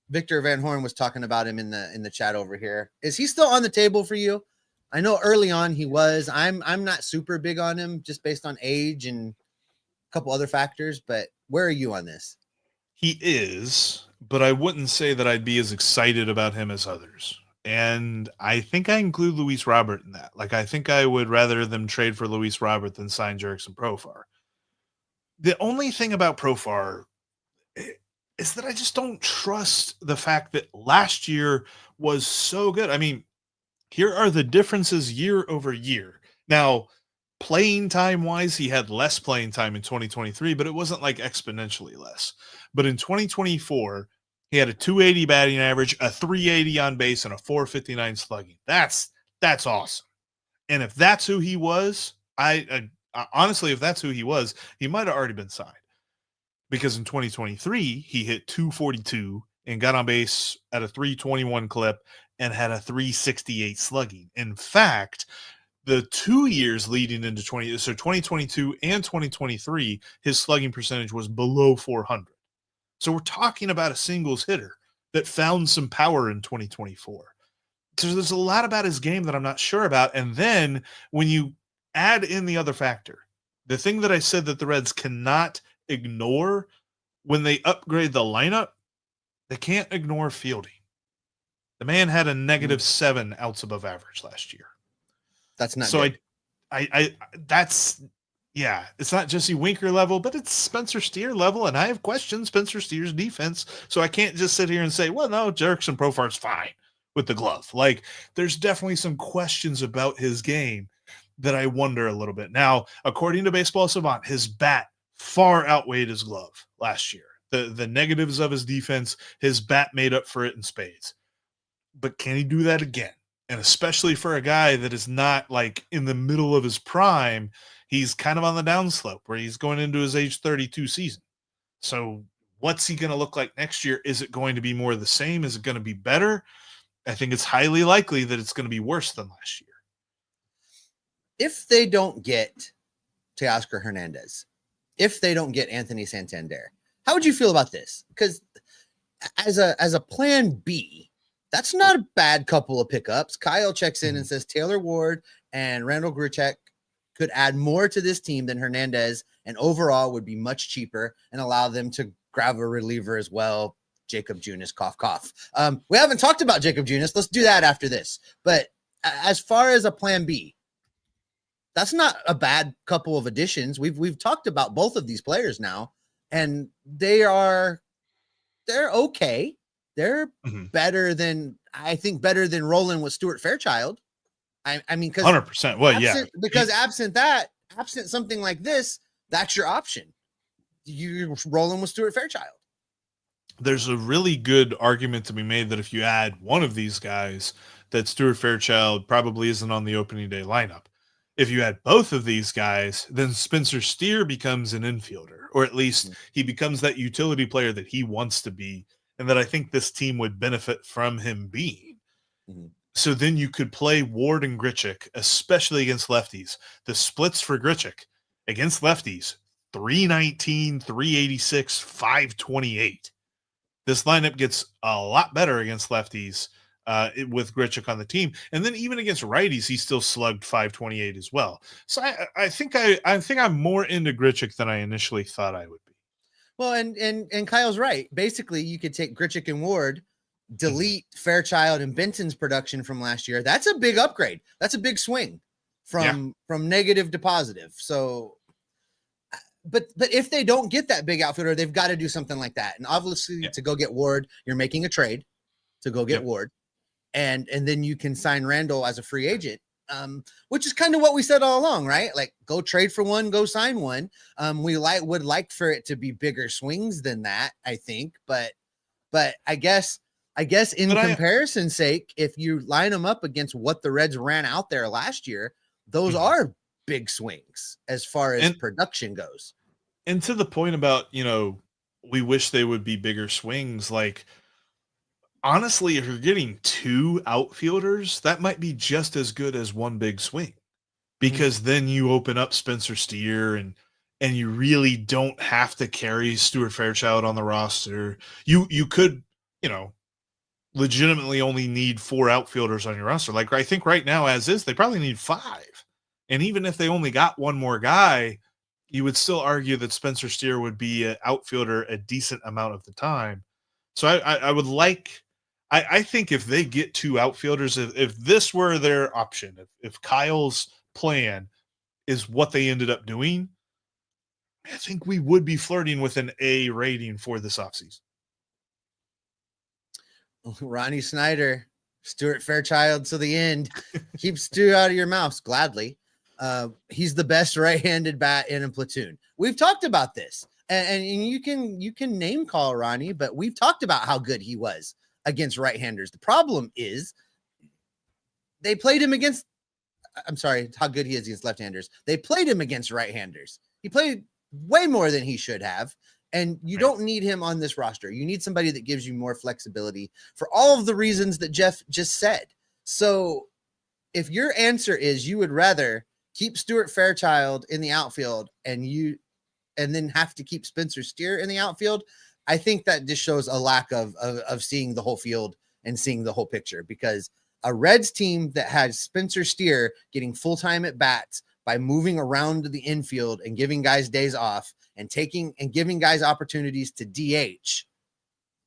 Victor Van Horn was talking about him in the chat over here. Is he still on the table for you? I know early on he was. I'm not super big on him just based on age and a couple other factors, but where are you on this? He is, but I wouldn't say that I'd be as excited about him as others. And I think I include Luis Robert in that. Like, I think I would rather them trade for Luis Robert than sign Jurickson Profar. The only thing about Profar is that I just don't trust the fact that last year was so good. I mean, Here are the differences year over year. Now, playing time wise, he had less playing time in 2023, but it wasn't like exponentially less. But in 2024, he had a 280 batting average, a 380 on base, and a 459 slugging. That's awesome. And if that's who he was, I honestly, if that's who he was, he might have already been signed. Because in 2023, he hit 242 and got on base at a 321 clip and had a 368 slugging. In fact, the 2 years leading into 2022 and 2023, his slugging percentage was below 400. So we're talking about a singles hitter that found some power in 2024. So there's a lot about his game that I'm not sure about. And then when you add in the other factor, the thing that I said that the Reds cannot ignore when they upgrade the lineup, they can't ignore fielding. The man had a -7 outs above average last year. That's not so good. It's not Jesse Winker level, but it's Spencer Steer level, and I have questioned Spencer Steer's defense, so I can't just sit here and say, well, no, Jerickson Profar's fine with the glove. Like, there's definitely some questions about his game that I wonder a little bit. Now, according to Baseball Savant, his bat far outweighed his glove last year. The negatives of his defense, his bat made up for it in spades. But can he do that again? And especially for a guy that is not like in the middle of his prime, he's kind of on the downslope where he's going into his age 32 season. So what's he going to look like next year? Is it going to be more of the same? Is it going to be better? I think it's highly likely that it's going to be worse than last year. If they don't get Teoscar Hernandez, if they don't get Anthony Santander, how would you feel about this? Because as a plan B, that's not a bad couple of pickups. Kyle checks in and says Taylor Ward and Randall Grichuk could add more to this team than Hernandez, and overall would be much cheaper and allow them to grab a reliever as well. Jacob Junis, cough, cough. We haven't talked about Jacob Junis. Let's do that after this. But as far as a plan B, that's not a bad couple of additions. We've talked about both of these players now, and they're okay. They're better than rolling with Stuart Fairchild. I mean, because 100%. Well, absent something like this, that's your option. You're rolling with Stuart Fairchild. There's a really good argument to be made that if you add one of these guys, that Stuart Fairchild probably isn't on the opening day lineup. If you add both of these guys, then Spencer Steer becomes an infielder, or at least he becomes that utility player that he wants to be, and that I think this team would benefit from him being. So then you could play Ward and Grichuk, especially against lefties. The splits for Grichuk against lefties, 319, 386, 528. This lineup gets a lot better against lefties with Grichuk on the team. And then even against righties, he still slugged 528 as well. So I think I'm more into Grichuk than I initially thought I would be. Well, and Kyle's right. Basically, you could take Grichuk and Ward, delete Fairchild and Benton's production from last year. That's a big upgrade. That's a big swing from negative to positive. So, but if they don't get that big outfielder, they've got to do something like that. And obviously, to go get Ward, you're making a trade to go get Ward, and then you can sign Randall as a free agent. Which is kind of what we said all along, right? Like, go trade for one, go sign one. We would like for it to be bigger swings than that, I think, but I guess in comparison's sake, if you line them up against what the Reds ran out there last year, those are big swings as far as production goes. And to the point about, we wish they would be bigger swings, like, honestly, if you're getting two outfielders, that might be just as good as one big swing, because then you open up Spencer Steer and you really don't have to carry Stuart Fairchild on the roster. You could, legitimately only need 4 outfielders on your roster. Like, I think right now, as is, they probably need 5. And even if they only got one more guy, you would still argue that Spencer Steer would be an outfielder a decent amount of the time. So I would like, I think if they get 2 outfielders, if this were their option, if Kyle's plan is what they ended up doing, I think we would be flirting with an A rating for this offseason. Ronnie Snyder Stuart Fairchild to the end. Keep Stu out of your mouth gladly. He's the best right-handed bat in a platoon. We've talked about this, and you can name call Ronnie, but we've talked about how good he was against right-handers. The problem is they played him against. I'm sorry, how good he is against left-handers. They played him against right-handers. He played way more than he should have. And you don't need him on this roster. You need somebody that gives you more flexibility for all of the reasons that Jeff just said. So if your answer is you would rather keep Stuart Fairchild in the outfield and then have to keep Spencer Steer in the outfield, I think that just shows a lack of seeing the whole field and seeing the whole picture, because a Reds team that has Spencer Steer getting full-time at bats by moving around the infield and giving guys days off and giving guys opportunities to DH,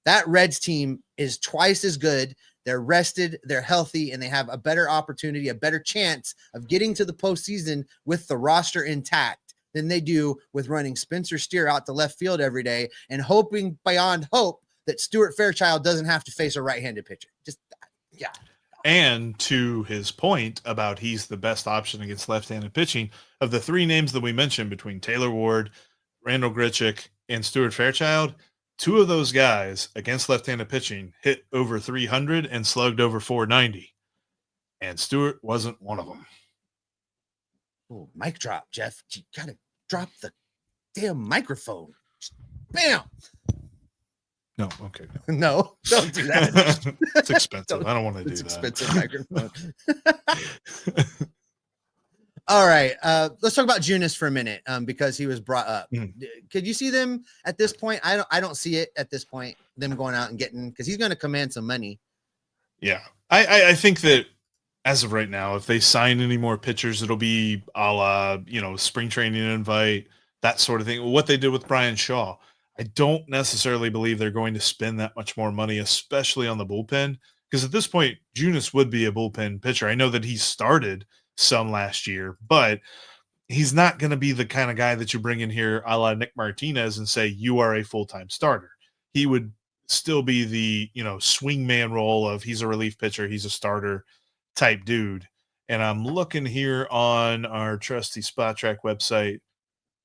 that Reds team is twice as good. They're rested, they're healthy, and they have a better opportunity, a better chance of getting to the postseason with the roster intact than they do with running Spencer Steer out to left field every day and hoping beyond hope that Stuart Fairchild doesn't have to face a right-handed pitcher. Just, yeah. And to his point about he's the best option against left-handed pitching, of the three names that we mentioned between Taylor Ward, Randall Grichuk, and Stuart Fairchild, two of those guys against left-handed pitching hit over 300 and slugged over 490. And Stuart wasn't one of them. Oh, mic drop, Jeff. You got to drop the damn microphone. Bam. No, okay. No, don't do that. It's expensive. I don't want to do that. It's expensive microphone. All right. Let's talk about Junis for a minute, because he was brought up. Could you see them at this point? I don't see it at this point, them going out and getting, because he's going to command some money. Yeah. I think that as of right now, if they sign any more pitchers, it'll be a la, spring training invite, that sort of thing. What they did with Bryan Shaw. I don't necessarily believe they're going to spend that much more money, especially on the bullpen, because at this point, Junis would be a bullpen pitcher. I know that he started some last year, but he's not going to be the kind of guy that you bring in here a la Nick Martinez and say, you are a full-time starter. He would still be the, swingman role of he's a relief pitcher, he's a starter type dude. And I'm looking here on our trusty Spot Track website.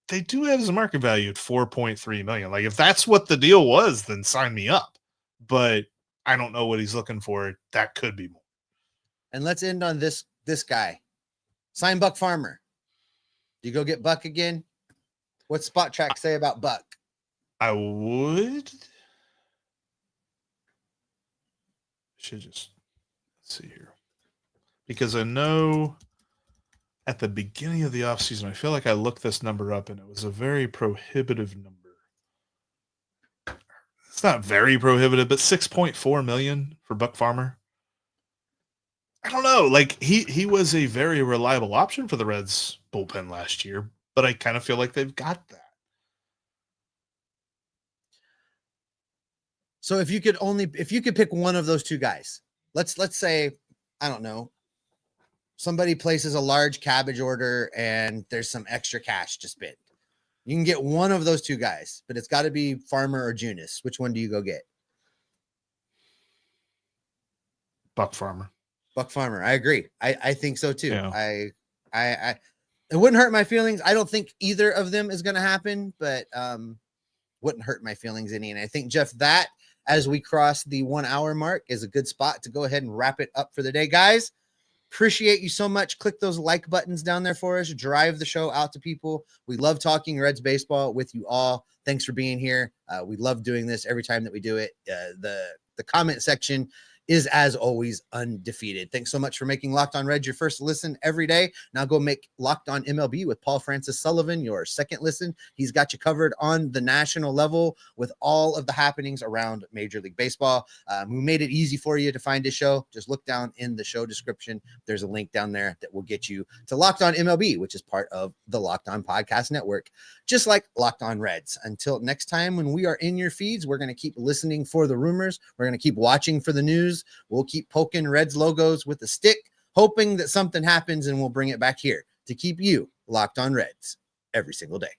They do have his market value at $4.3 million. Like, if that's what the deal was, then sign me up. But I don't know what he's looking for. That could be more. And let's end on this guy. Sign Buck Farmer. Do you go get Buck again? What's Spot Track say about Buck? I would. Should just let's see here. Because I know at the beginning of the offseason, I feel like I looked this number up and it was a very prohibitive number. It's not very prohibitive, but $6.4 million for Buck Farmer. I don't know. Like, he was a very reliable option for the Reds bullpen last year, but I kind of feel like they've got that. So if you could pick one of those two guys, let's say, I don't know, somebody places a large cabbage order and there's some extra cash to spend. You can get one of those two guys, but it's got to be Farmer or Junis. Which one do you go get? Buck Farmer. Buck Farmer. I agree. I think so too. Yeah. I it wouldn't hurt my feelings. I don't think either of them is going to happen, but wouldn't hurt my feelings any. And I think, Jeff, that as we cross the 1 hour mark is a good spot to go ahead and wrap it up for the day, guys. Appreciate you so much. Click those like buttons down there for us. Drive the show out to people. We love talking Reds baseball with you all. Thanks for being here. We love doing this every time that we do it. The comment section is, as always, undefeated. Thanks so much for making Locked On Reds your first listen every day. Now go make Locked On MLB with Paul Francis Sullivan your second listen. He's got you covered on the national level with all of the happenings around Major League Baseball. We made it easy for you to find his show. Just look down in the show description. There's a link down there that will get you to Locked On MLB, which is part of the Locked On Podcast Network, just like Locked On Reds. Until next time, when we are in your feeds, we're going to keep listening for the rumors. We're going to keep watching for the news. We'll keep poking Reds logos with a stick, hoping that something happens, and we'll bring it back here to keep you locked on Reds every single day.